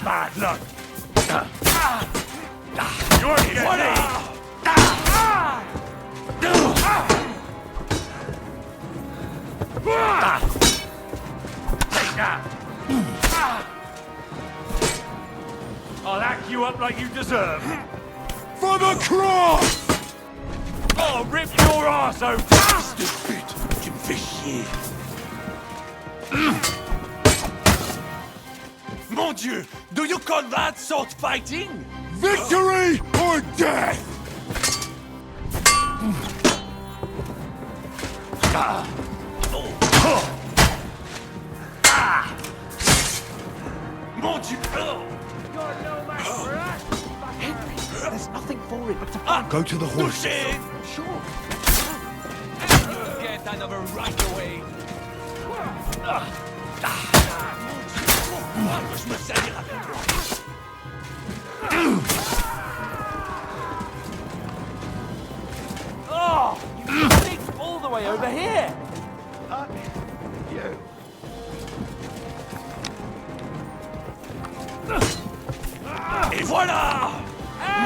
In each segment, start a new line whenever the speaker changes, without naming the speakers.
Bad luck. You're getting me. Take that. I'll hack you up like you deserve.
For the cross!
I'll rip your ass open.
De pute, tu me fais chier.
Mon Dieu! Do you call that sword fighting?
Victory or death!
Mon Dieu!
Henry, there's nothing for it but to
Go to the horse.
Touché!
sure.
You get another right away! Moi, que je me salire avec toi!
Oh, you sneaked all the way over here.
Et voilà!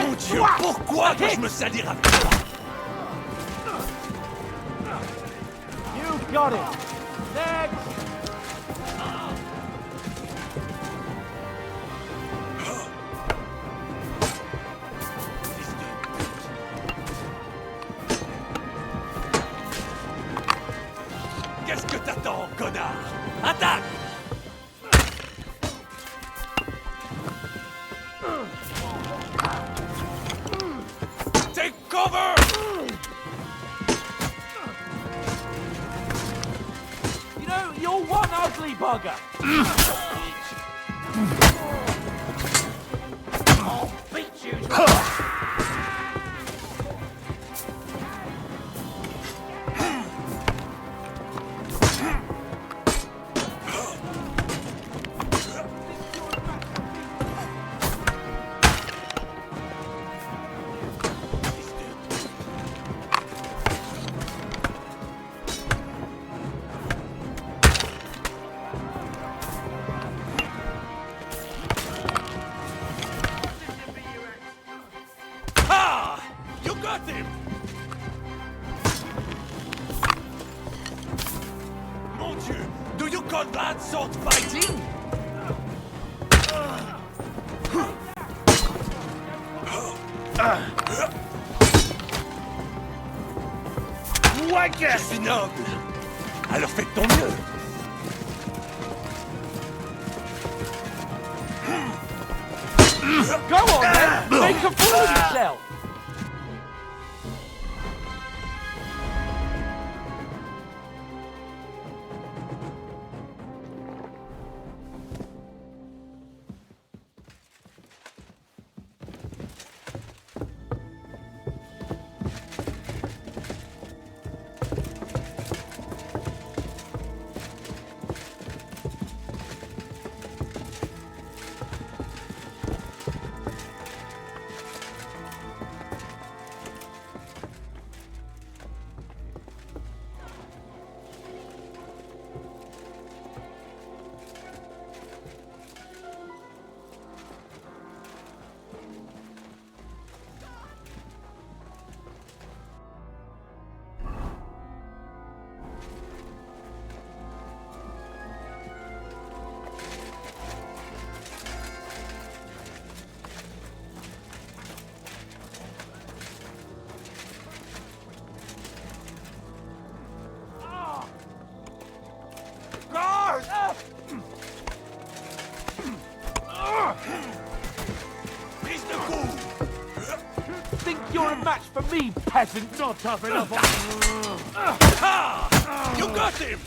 Mon Dieu, pourquoi que je me salire avec toi?
You got it. Next.
Qu'est-ce que t'attends, connard? Attaque! Take cover!
You know, you're one ugly bugger. I'll beat you to
Ah! You got him! Mon Dieu! Do you call that sword fighting? Je suis noble! Alors fais de ton mieux!
go on then. Make a fool of yourself.
Prise de coup!
Think you're a match for me, peasant?
Not tough enough.
Ah! You got him!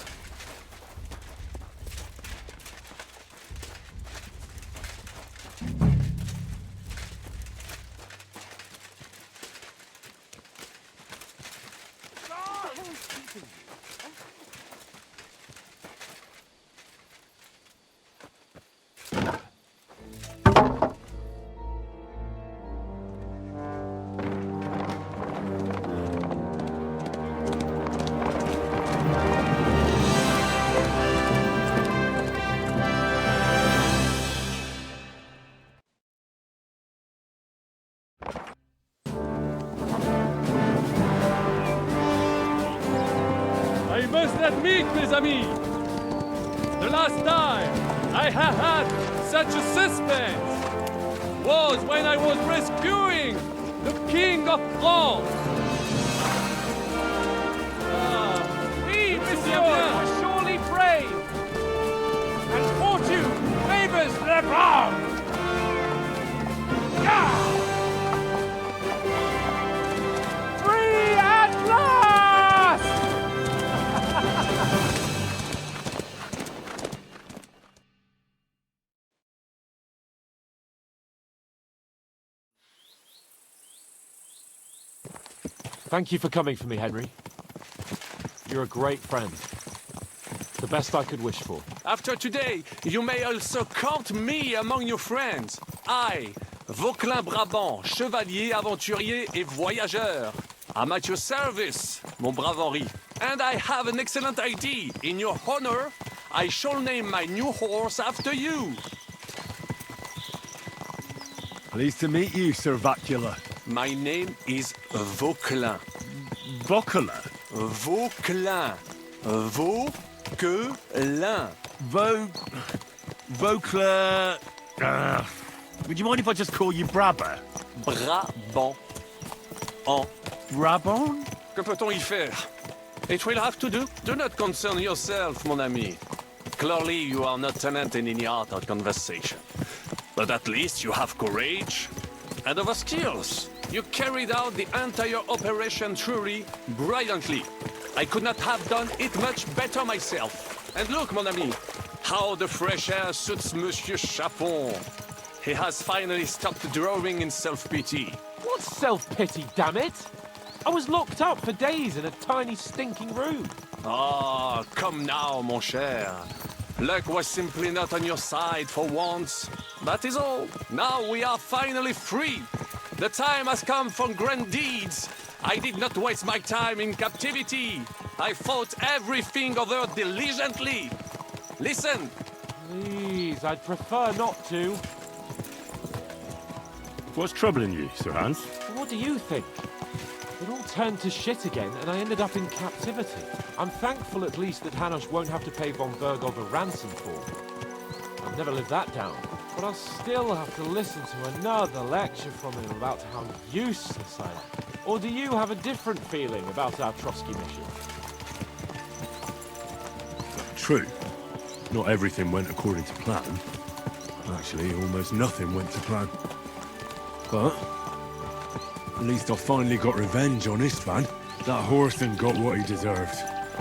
must admit, mes amis, the last time I had such a suspense was when I was rescuing the King of France.
Oui, monsieur, you are surely brave. And fortune favors the brave. Free at last!
Thank you for coming for me, Henry. You're a great friend. The best I could wish for.
After today, you may also count me among your friends. I, Vauquelin Brabant, chevalier, aventurier et voyageur. I'm at your service, mon brave Henri. And I have an excellent idea. In your honor, I shall name my new horse after you.
Pleased to meet you, Sir Vacula.
My name is Vauquelin.
Vacula?
Vauquelin. Vauquelin.
Vaucla... would you mind if I just call you Brabber?
Brabant. En.
Brabant?
Que peut-on y faire? It will have to do. Do not concern yourself, mon ami. Clearly, you are not talented in any art or conversation. But at least you have courage and other skills. You carried out the entire operation truly brilliantly. I could not have done it much better myself. And look, mon ami, how the fresh air suits Monsieur Chapon. He has finally stopped drawing in self-pity.
What self-pity, damn it? I was locked up for days in a tiny stinking room.
Ah, come now, mon cher. Luck was simply not on your side for once. That is all. Now we are finally free. The time has come for grand deeds. I did not waste my time in captivity. I fought everything over diligently. Listen.
Please, I'd prefer not to.
What's troubling you, Sir Hans?
What do you think? It all turned to shit again, and I ended up in captivity. I'm thankful at least that Hanush won't have to pay von Bergov a ransom for me. I've never lived that down, but I'll still have to listen to another lecture from him about how useless I am. Or do you have a different feeling about our Trotsky mission?
True. Not everything went according to plan. Actually, almost nothing went to plan. But at least I finally got revenge on Istvan. That horseman got what he deserved.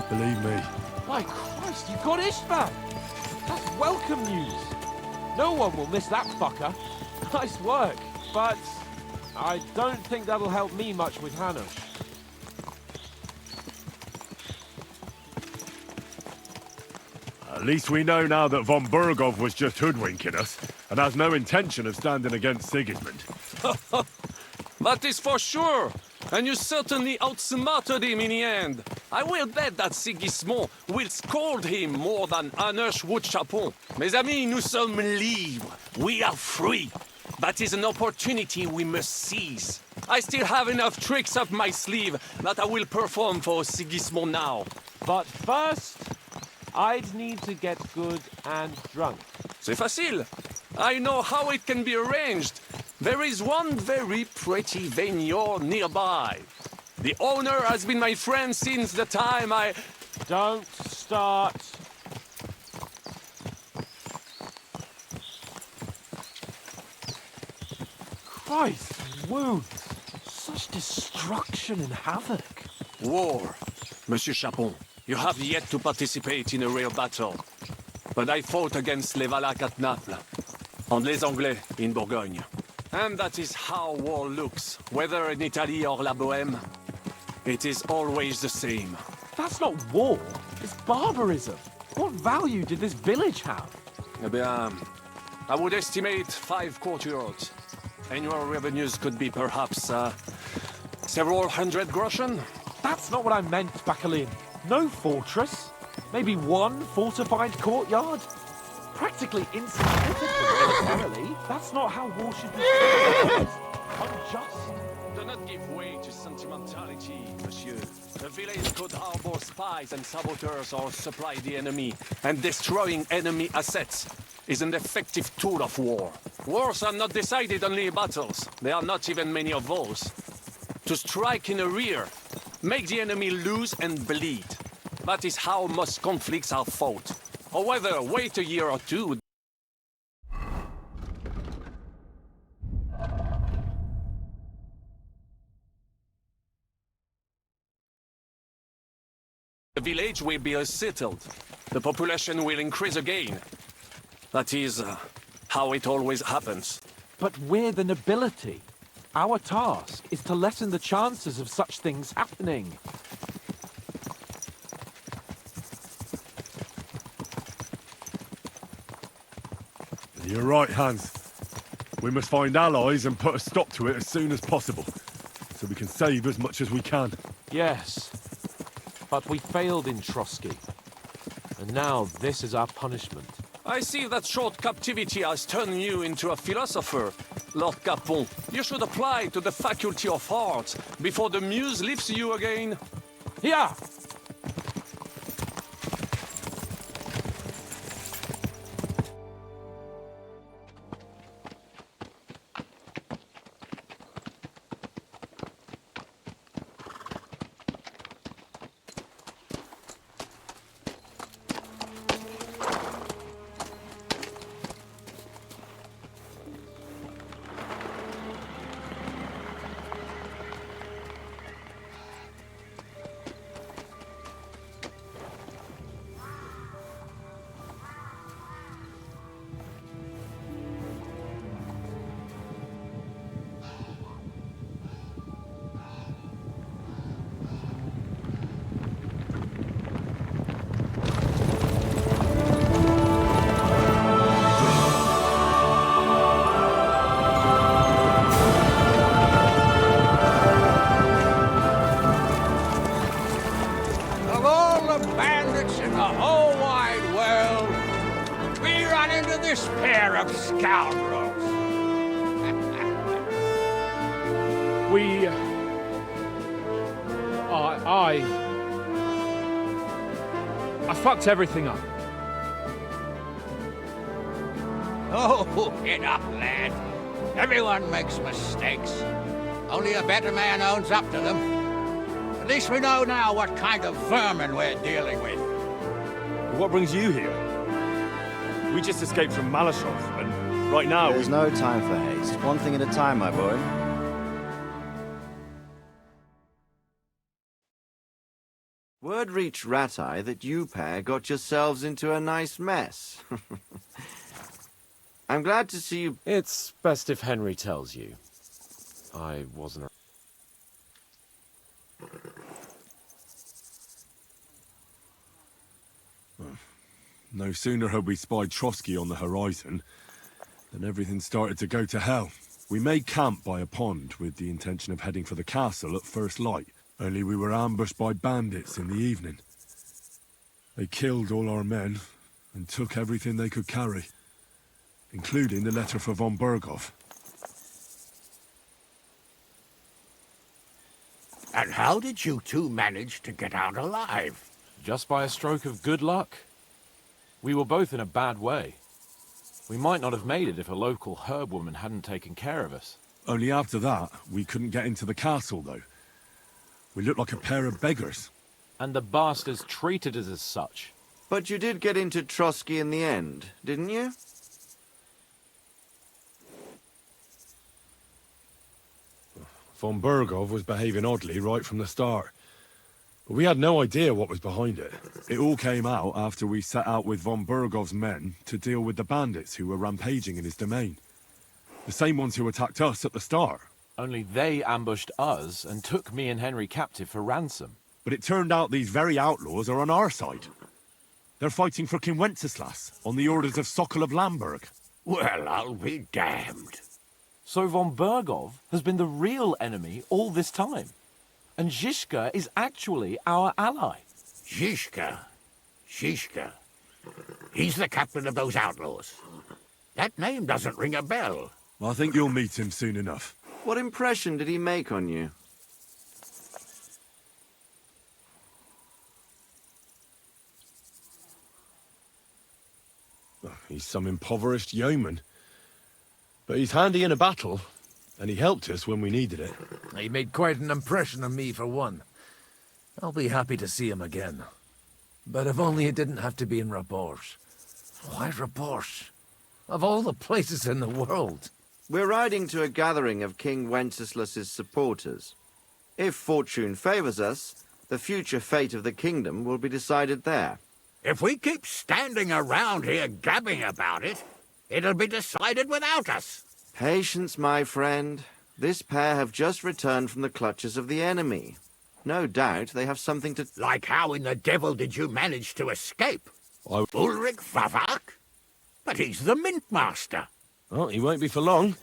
Believe me.
My Christ, you got Istvan! That's welcome news! No one will miss that fucker. Nice work, but I don't think that'll help me much with Hanush.
At least we know now that von Bergov was just hoodwinking us, and has no intention of standing against Sigismund.
That is for sure. And you certainly outsmarted him in the end. I will bet that Sigismund will scold him more than Hanush would Chapon. Mes amis, nous sommes libres. We are free. That is an opportunity we must seize. I still have enough tricks up my sleeve that I will perform for Sigismund now.
But first, I'd need to get good and drunk.
C'est facile. I know how it can be arranged. There is one very pretty vineyard nearby. The owner has been my friend since the time I...
Don't start. Christ, wounds. Such destruction and havoc.
War. Monsieur Chapon, you have yet to participate in a real battle. But I fought against les Valaques at Naples, and les Anglais in Bourgogne. And that is how war looks, whether in Italy or La Bohème. It is always the same.
That's not war. It's barbarism. What value did this village have?
Eh bien, I would estimate 5 courtyards. Annual revenues could be perhaps, several hundred groschen.
That's not what I meant, Bacalin. No fortress. Maybe one fortified courtyard. Practically insignificant militarily. That's not how war should be. unjust.
Do not give way to sentimentality, monsieur. The village could harbor spies and saboteurs or supply the enemy, and destroying enemy assets is an effective tool of war. Wars are not decided only in battles. There are not even many of those. To strike in the rear, make the enemy lose and bleed. That is how most conflicts are fought. However, wait a year or two. The village will be settled. The population will increase again. That is how it always happens.
But we're the nobility. Our task is to lessen the chances of such things happening.
You're right, Hans. We must find allies and put a stop to it as soon as possible, so we can save as much as we can.
Yes, but we failed in Trotsky. And now this is our punishment.
I see that short captivity has turned you into a philosopher, Lord Capon. You should apply to the Faculty of Arts before the muse lifts you again.
Yeah!
Of all the bandits in the whole wide world, we run into this pair of scoundrels.
I fucked everything up.
Oh, get up, lad. Everyone makes mistakes. Only a better man owns up to them. At least we know now what kind of vermin we're dealing with.
What brings you here? We just escaped from Malashov, and right now
There's no time for haste. One thing at a time, my boy. Word reached Rat-Eye that you pair got yourselves into a nice mess. I'm glad to see you...
It's best if Henry tells you. I wasn't...
No sooner had we spied Trotsky on the horizon than everything started to go to hell. We made camp by a pond with the intention of heading for the castle at first light, only we were ambushed by bandits in the evening. They killed all our men and took everything they could carry, including the letter for von Berghoff.
And how did you two manage to get out alive?
Just by a stroke of good luck. We were both in a bad way. We might not have made it if a local herb woman hadn't taken care of us.
Only after that, we couldn't get into the castle, though. We looked like a pair of beggars.
And the bastards treated us as such.
But you did get into Trotsky in the end, didn't you?
Von Berghoff was behaving oddly right from the start. But we had no idea what was behind it. It all came out after we set out with von Berghoff's men to deal with the bandits who were rampaging in his domain. The same ones who attacked us at the start.
Only they ambushed us and took me and Henry captive for ransom.
But it turned out these very outlaws are on our side. They're fighting for King Wenceslas on the orders of Sokol of Lamberg.
Well, I'll be damned.
So von Berghoff has been the real enemy all this time. And Zizka is actually our ally.
Zizka. Zizka. He's the captain of those outlaws. That name doesn't ring a bell.
I think you'll meet him soon enough.
What impression did he make on you?
Oh, he's some impoverished yeoman. But he's handy in a battle, and he helped us when we needed it.
He made quite an impression on me, for one. I'll be happy to see him again. But if only it didn't have to be in Rabosh. Why Rabosh? Of all the places in the world.
We're riding to a gathering of King Wenceslas's supporters. If fortune favors us, the future fate of the kingdom will be decided there.
If we keep standing around here gabbing about it, it'll be decided without us.
Patience, my friend. This pair have just returned from the clutches of the enemy. No doubt they have something to...
Like how in the devil did you manage to escape? Ulrich Vavak? But he's the mint master.
Well, he won't be for long,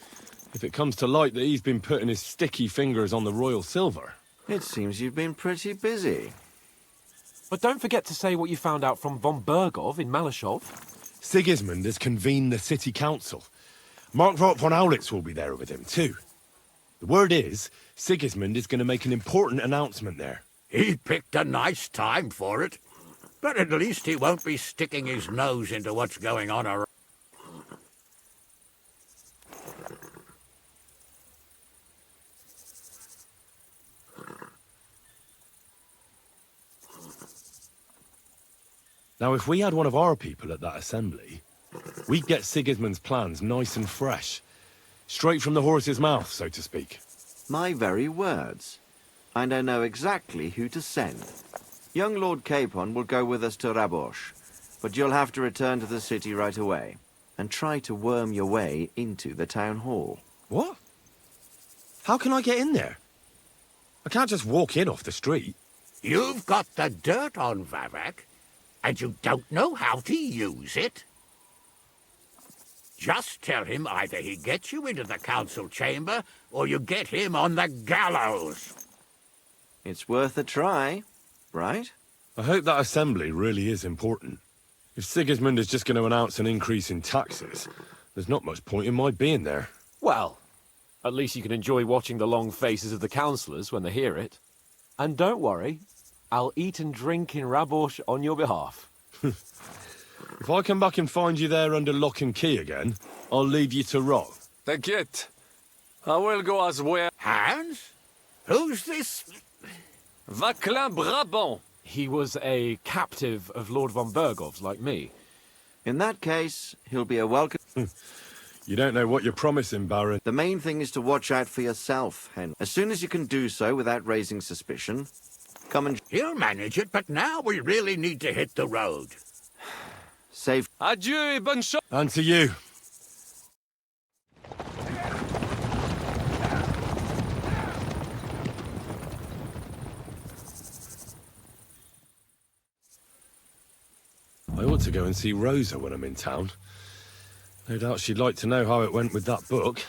if it comes to light that he's been putting his sticky fingers on the royal silver.
It seems you've been pretty busy.
But don't forget to say what you found out from von Bergov in Malashov.
Sigismund has convened the city council. Markvart von Aulitz will be there with him, too. The word is, Sigismund is going to make an important announcement there.
He picked a nice time for it. But at least he won't be sticking his nose into what's going on around.
Now, if we had one of our people at that assembly, we'd get Sigismund's plans nice and fresh. Straight from the horse's mouth, so to speak.
My very words. And I know exactly who to send. Young Lord Capon will go with us to Rabosh, but you'll have to return to the city right away, and try to worm your way into the town hall.
What? How can I get in there? I can't just walk in off the street.
You've got the dirt on Vavak, and you don't know how to use it? Just tell him either he gets you into the council chamber, or you get him on the gallows.
It's worth a try, right?
I hope that assembly really is important. If Sigismund is just going to announce an increase in taxes, there's not much point in my being there.
Well, at least you can enjoy watching the long faces of the councillors when they hear it. And don't worry, I'll eat and drink in Rabosh on your behalf.
If I come back and find you there under lock and key again, I'll leave you to rot.
T'inquiète. I will go as well.
Hans? Who's this?
Vaclin Brabant.
He was a captive of Lord von Bergov's, like me.
In that case, he'll be a welcome...
You don't know what you're promising, Baron.
The main thing is to watch out for yourself, Henry. As soon as you can do so without raising suspicion, come and...
He'll manage it, but now we really need to hit the road.
Safe.
Adieu et bonne chance.
And to you. I ought to go and see Rosa when I'm in town. No doubt she'd like to know how it went with that book.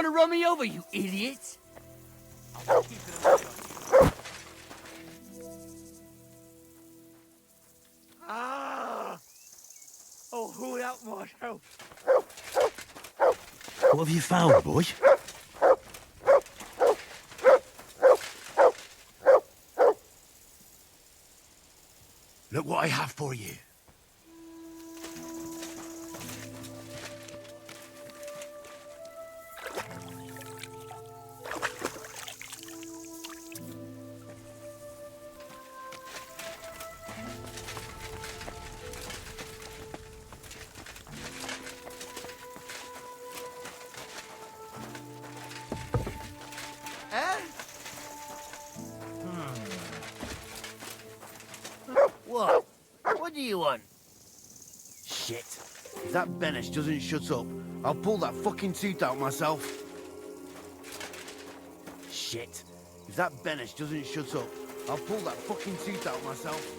trying to run me over, you idiot? Ah! Oh, who that might help?
What have you found, boy? Look what I have for you.
What? What do you want?
Shit. If that Benesh doesn't shut up, I'll pull that fucking tooth out myself. Shit. If that Benesh doesn't shut up, I'll pull that fucking tooth out myself.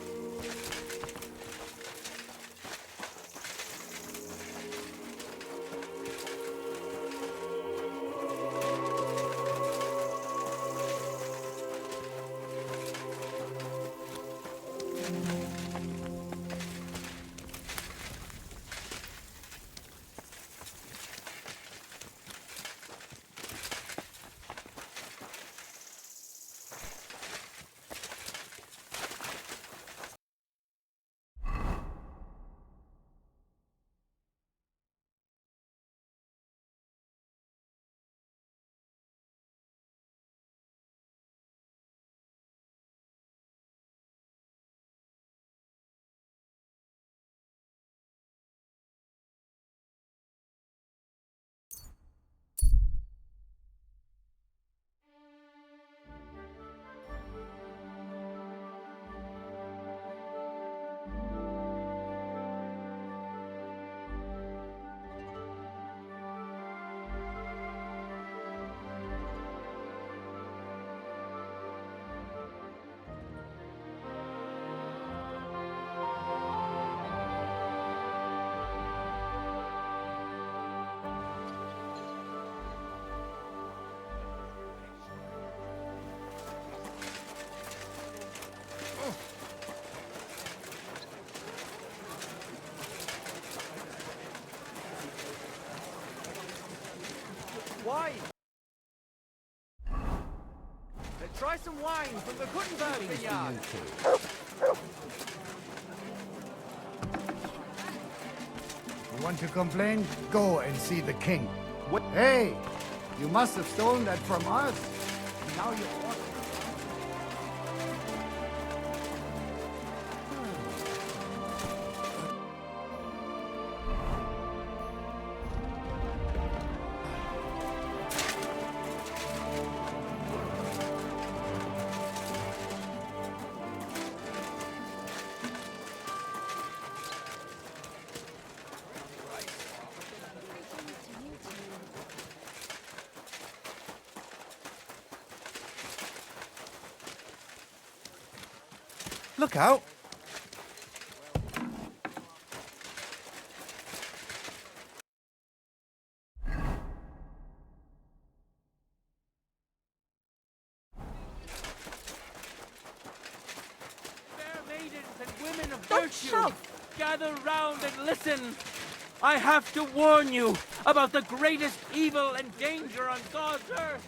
Wine! Let's try some wine from the Gutenberg vineyard.
You want to complain? Go and see the king. What? Hey! You must have stolen that from us. Now you want it. Look out!
Fair maidens and women of virtue, gather round and listen. I have to warn you about the greatest evil and danger on God's earth.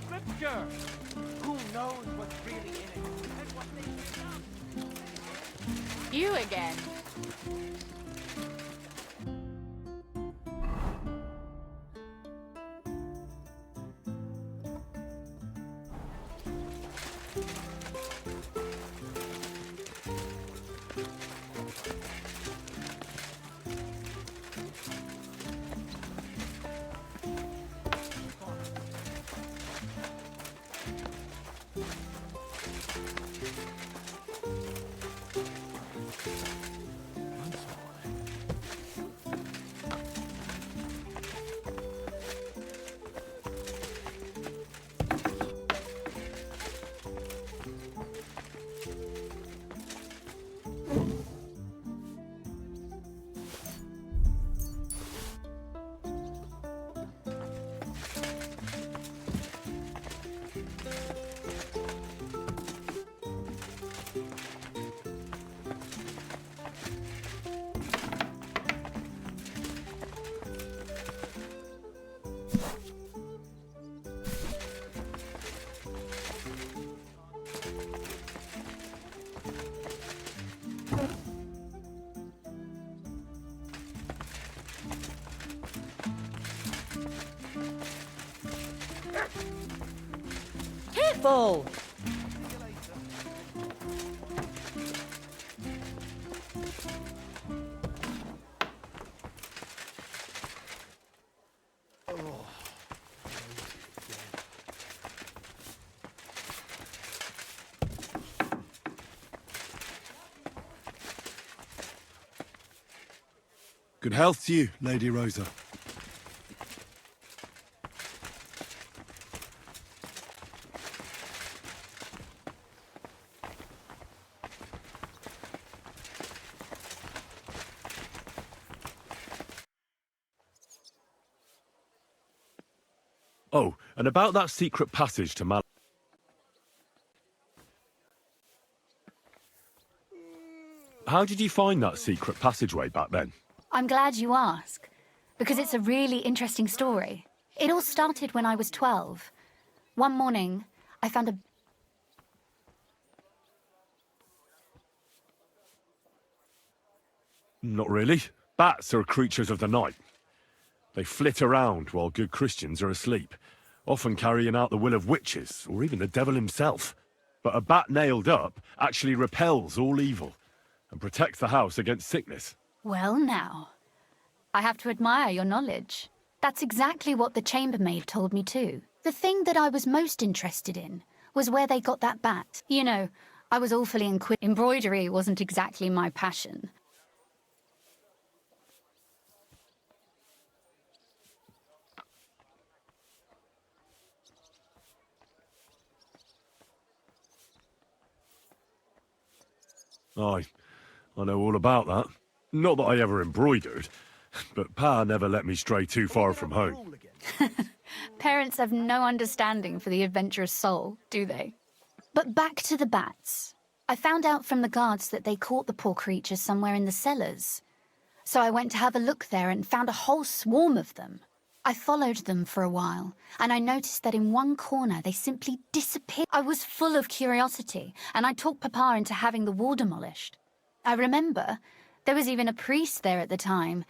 Scripture. Who knows what's really in it and what they think of?
You again. full.
Good health to you, Lady Rosa. Oh, and about that secret passage to Mal... How did you find that secret passageway back then?
I'm glad you ask, because it's a really interesting story. It all started when I was 12. One morning, I found a...
Not really. Bats are creatures of the night. They flit around while good Christians are asleep, often carrying out the will of witches, or even the devil himself. But a bat nailed up actually repels all evil, and protects the house against sickness.
Well now, I have to admire your knowledge. That's exactly what the chambermaid told me too. The thing that I was most interested in was where they got that bat. You know, I was awfully embroidery wasn't exactly my passion.
I know all about that. Not that I ever embroidered, but Pa never let me stray too far from home.
Parents have no understanding for the adventurous soul, do they? But back to the bats. I found out from the guards that they caught the poor creatures somewhere in the cellars. So I went to have a look there and found a whole swarm of them. I followed them for a while, and I noticed that in one corner they simply disappeared. I was full of curiosity, and I talked Papa into having the wall demolished. I remember there was even a priest there at the time,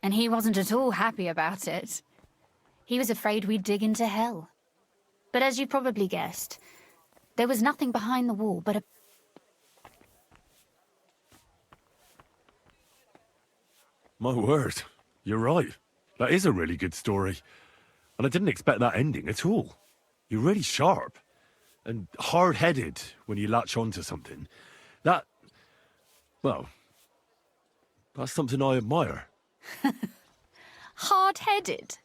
and he wasn't at all happy about it. He was afraid we'd dig into hell. But as you probably guessed, there was nothing behind the wall but a...
My word, you're right. That is a really good story. And I didn't expect that ending at all. You're really sharp. And hard-headed when you latch onto something. That... well... that's something I admire.
Hard-headed?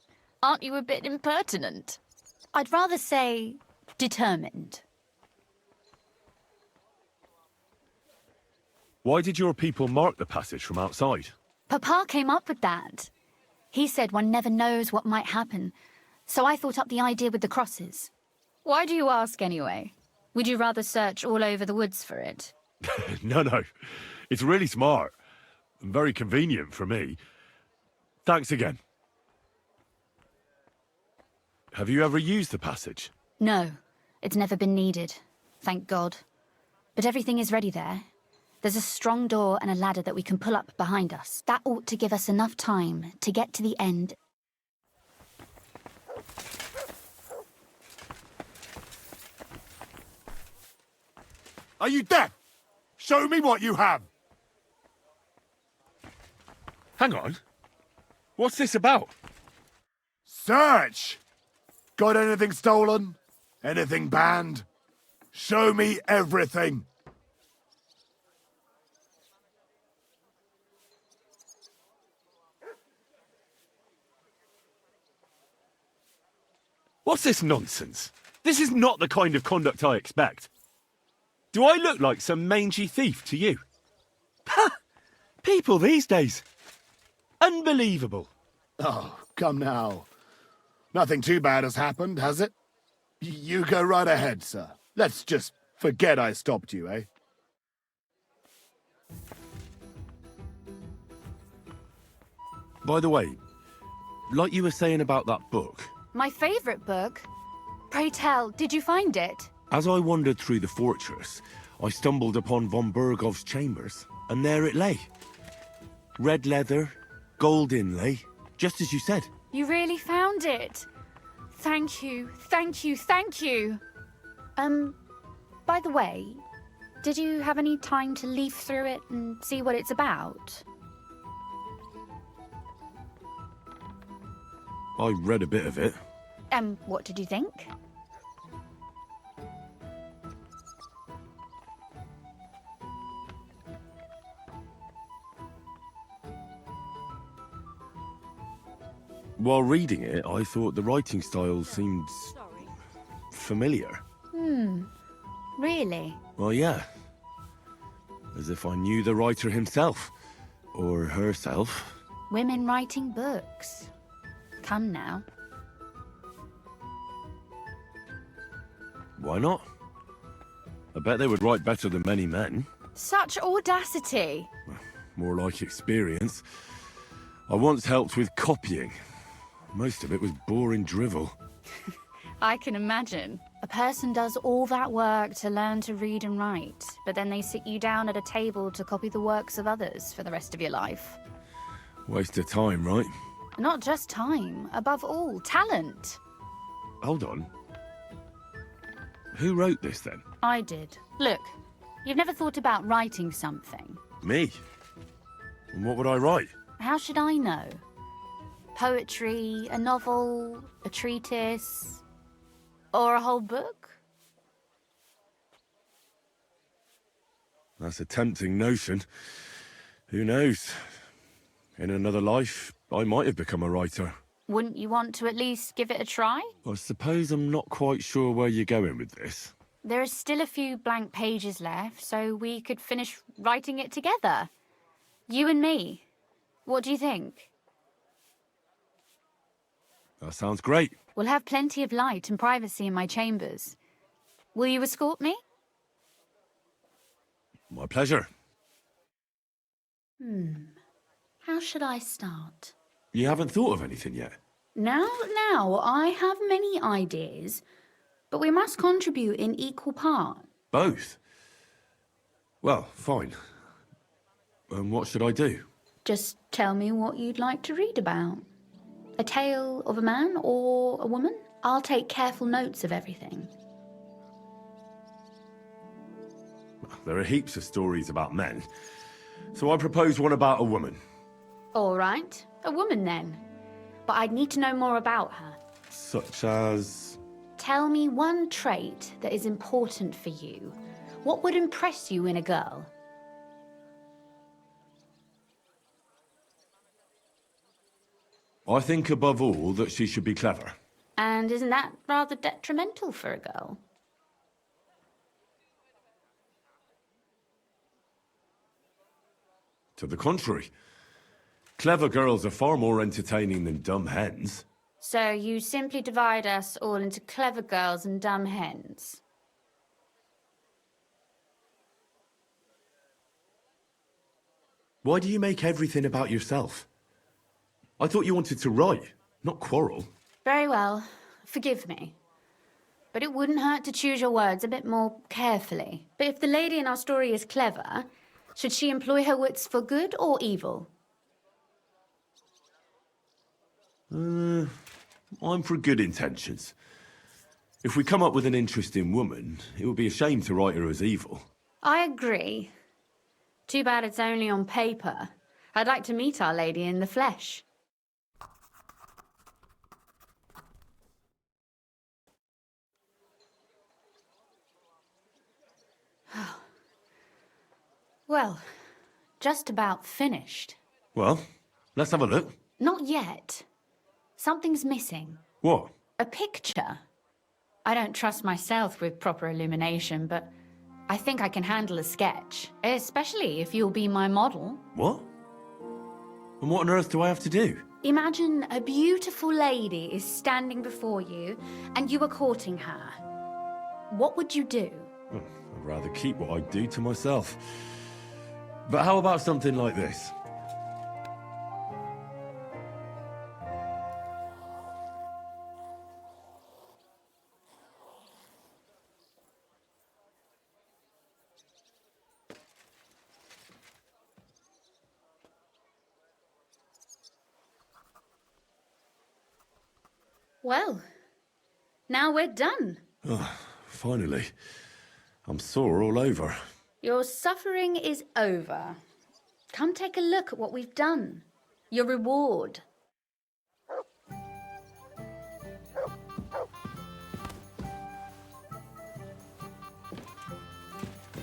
Aren't you a bit impertinent? I'd rather say determined.
Why did your people mark the passage from outside?
Papa came up with that. He said one never knows what might happen, so I thought up the idea with the crosses. Why do you ask anyway? Would you rather search all over the woods for it?
No. It's really smart. And very convenient for me. Thanks again. Have you ever used the passage?
No, it's never been needed. Thank God. But everything is ready there. There's a strong door and a ladder that we can pull up behind us. That ought to give us enough time to get to the end.
Are you deaf? Show me what you have!
Hang on. What's this about?
Search! Got anything stolen? Anything banned? Show me everything!
What's this nonsense? This is not the kind of conduct I expect. Do I look like some mangy thief to you? Ha! People these days. Unbelievable.
Oh, come now. Nothing too bad has happened, has it? You go right ahead, sir. Let's just forget I stopped you, eh?
By the way, like you were saying about that book...
My favourite book? Pray tell, did you find it?
As I wandered through the fortress, I stumbled upon von Bergov's chambers, and there it lay. Red leather, gold inlay, just as you said.
You really found it? Thank you, thank you, thank you. By the way, did you have any time to leaf through it and see what it's about?
I read a bit of it.
What did you think?
While reading it, I thought the writing style seemed familiar.
Really?
Well, yeah. As if I knew the writer himself. Or herself.
Women writing books. Come now.
Why not? I bet they would write better than many men.
Such audacity.
More like experience. I once helped with copying. Most of it was boring drivel.
I can imagine. A person does all that work to learn to read and write, but then they sit you down at a table to copy the works of others for the rest of your life.
Waste of time, right?
Not just time, above all, talent.
Hold on. Who wrote this, then?
I did. Look, you've never thought about writing something.
Me? And what would I write?
How should I know? Poetry, a novel, a treatise, or a whole book?
That's a tempting notion. Who knows? In another life, I might have become a writer.
Wouldn't you want to at least give it a try?
I suppose I'm not quite sure where you're going with this.
There are still a few blank pages left, so we could finish writing it together. You and me. What do you think?
That sounds great.
We'll have plenty of light and privacy in my chambers. Will you escort me?
My pleasure.
How should I start?
You haven't thought of anything yet?
Now, I have many ideas, but we must contribute in equal part.
Both? Well, fine. And what should I do?
Just tell me what you'd like to read about. A tale of a man or a woman? I'll take careful notes of everything.
There are heaps of stories about men, so I propose one about a woman.
All right, a woman then. But I'd need to know more about her.
Such as...
Tell me one trait that is important for you. What would impress you in a girl?
I think above all that she should be clever.
And isn't that rather detrimental for a girl?
To the contrary. Clever girls are far more entertaining than dumb hens.
So you simply divide us all into clever girls and dumb hens?
Why do you make everything about yourself? I thought you wanted to write, not quarrel.
Very well. Forgive me. But it wouldn't hurt to choose your words a bit more carefully. But if the lady in our story is clever, should she employ her wits for good or evil?
I'm for good intentions. If we come up with an interesting woman, it would be a shame to write her as evil.
I agree. Too bad it's only on paper. I'd like to meet our lady in the flesh. Well, just about finished.
Well, let's have a look.
Not yet. Something's missing.
What?
A picture. I don't trust myself with proper illumination, but I think I can handle a sketch, especially if you'll be my model.
What? And what on earth do I have to do?
Imagine a beautiful lady is standing before you and you are courting her. What would you do?
I'd rather keep what I do to myself. But how about something like this?
Well, now we're done.
Finally. I'm sore all over.
Your suffering is over. Come take a look at what we've done. Your reward.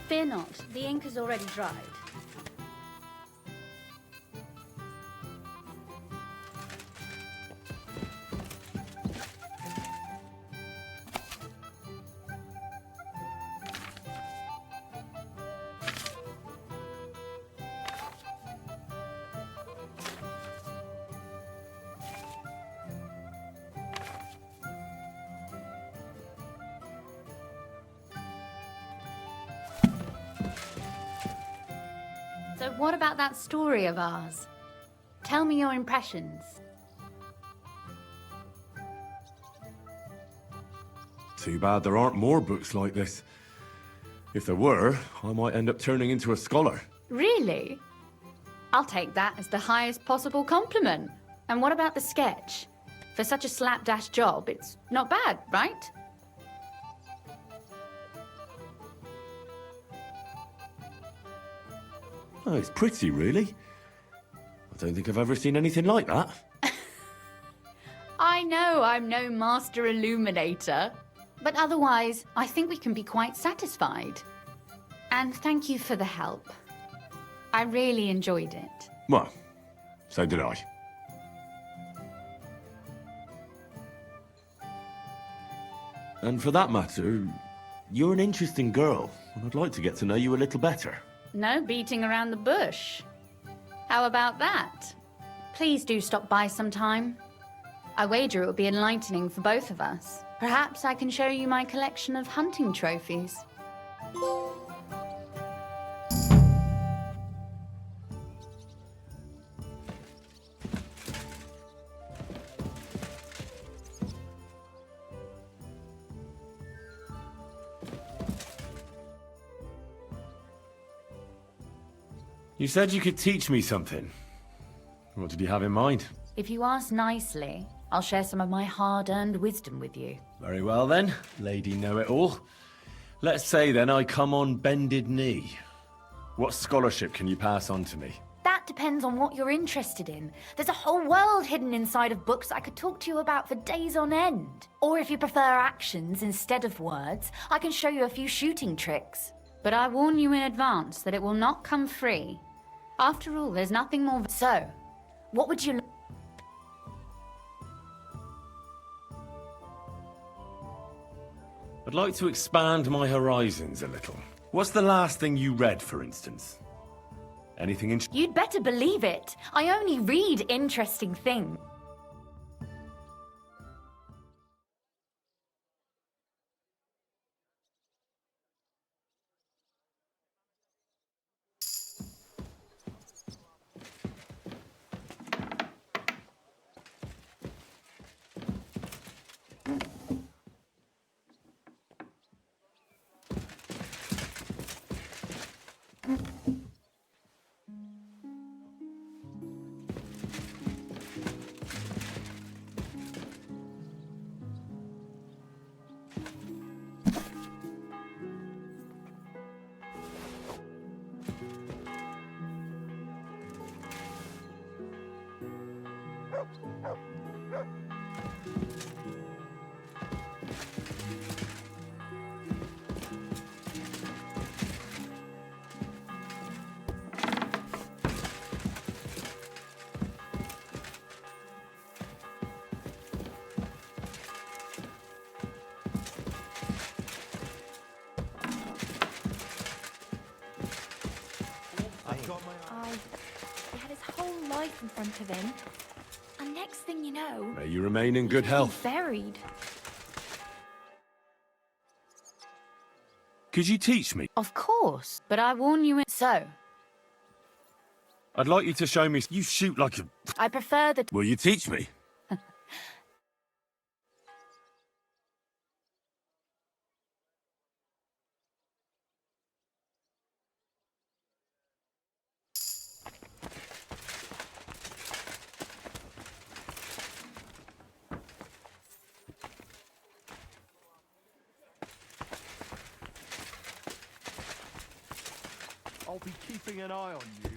Fear not, the ink is already dried. So what about that story of ours? Tell me your impressions.
Too bad there aren't more books like this. If there were, I might end up turning into a scholar.
Really? I'll take that as the highest possible compliment. And what about the sketch? For such a slapdash job, it's not bad, right?
Oh, it's pretty, really. I don't think I've ever seen anything like that.
I know I'm no master illuminator, but otherwise, I think we can be quite satisfied. And thank you for the help. I really enjoyed it.
Well, so did I. And for that matter, you're an interesting girl, and I'd like to get to know you a little better.
No beating around the bush. How about that? Please do stop by sometime. I wager it will be enlightening for both of us. Perhaps I can show you my collection of hunting trophies.
You said you could teach me something. What did you have in mind?
If you ask nicely, I'll share some of my hard-earned wisdom with you.
Very well then, Lady Know-It-All. Let's say then I come on bended knee. What scholarship can you pass on to me?
That depends on what you're interested in. There's a whole world hidden inside of books I could talk to you about for days on end. Or if you prefer actions instead of words, I can show you a few shooting tricks. But I warn you in advance that it will not come free. After all, there's nothing more. So, what would you...
I'd like to expand my horizons a little. What's the last thing you read, for instance? Anything interesting?
You'd better believe it. I only read interesting things.
He had his whole life in front of him. And next thing you know...
May you remain in good health.
Buried.
Could you teach me?
Of course, but I warn you in... So,
I'd like you to show me... You shoot like a...
I prefer the...
Will you teach me?
I'll be keeping an eye on you.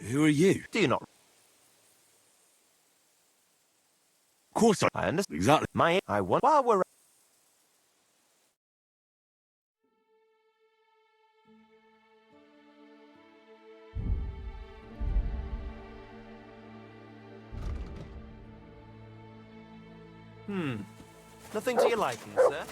Who are you?
Do you not?
Of course
I understand.
Exactly.
I want. While we're. Nothing to your liking, sir.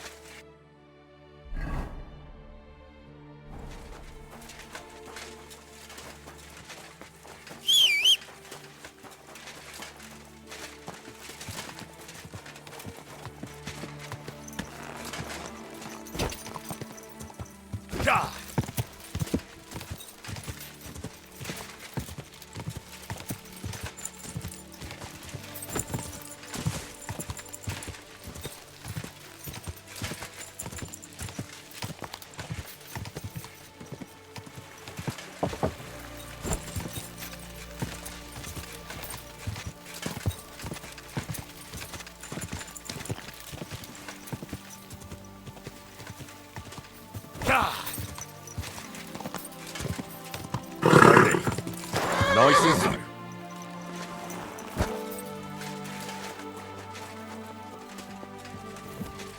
Nice and slow.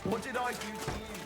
What did I do to you?